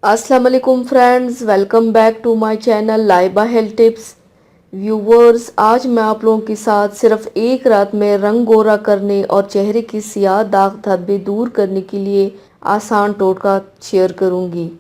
अस्सलाम वालेकुम friends, welcome back to my channel Laiba health tips. Viewers, आज मैं आप लोगों के साथ सिर्फ एक रात में रंग गोरा करने और चेहरे की सियाह दाग धब्बे दूर करने के लिए आसान टोटका शेयर करूंगी।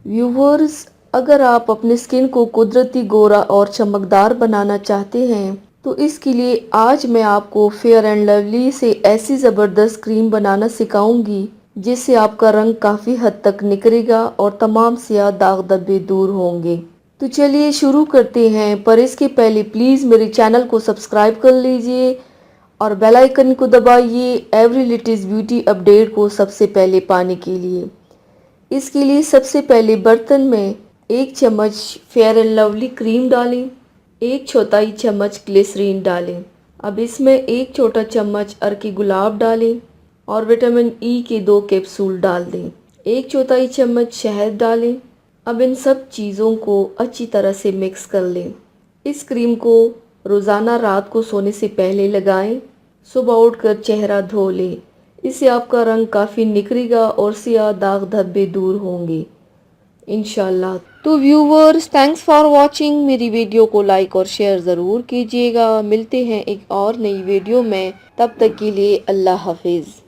व्यूवर्स, अगर आप अपनी स्किन को कुदरती गोरा और चमकदार बनाना चाहते हैं तो इसके लिए आज मैं आपको फेयर एंड लवली से ऐसी ज़बरदस्त क्रीम बनाना सिखाऊंगी जिससे आपका रंग काफ़ी हद तक निखरेगा और तमाम सियाह दाग धब्बे दूर होंगे। तो चलिए शुरू करते हैं, पर इसके पहले प्लीज़ मेरे चैनल को सब्सक्राइब कर लीजिए और बेल आइकन को दबाइए एवरी लेटेस्ट ब्यूटी अपडेट को सबसे पहले पाने के लिए। इसके लिए सबसे पहले बर्तन में 1 चम्मच फेयर एंड लवली क्रीम डालें, 1/4 चम्मच ग्लिसरीन डालें। अब इसमें 1 छोटा चम्मच अर्की गुलाब डालें और विटामिन ई के 2 कैप्सूल डाल दें। 1/4 चम्मच शहद डालें। अब इन सब चीज़ों को अच्छी तरह से मिक्स कर लें। इस क्रीम को रोज़ाना रात को सोने से पहले लगाएं। सुबह उठकर चेहरा धो लें। इससे आपका रंग काफ़ी निखरेगा और सियाह दाग धब्बे दूर होंगे इंशाल्लाह। तो व्यूवर्स, थैंक्स फॉर वॉचिंग। मेरी वीडियो को लाइक और शेयर ज़रूर कीजिएगा। मिलते हैं एक और नई वीडियो में, तब तक के लिए अल्लाह हाफिज़।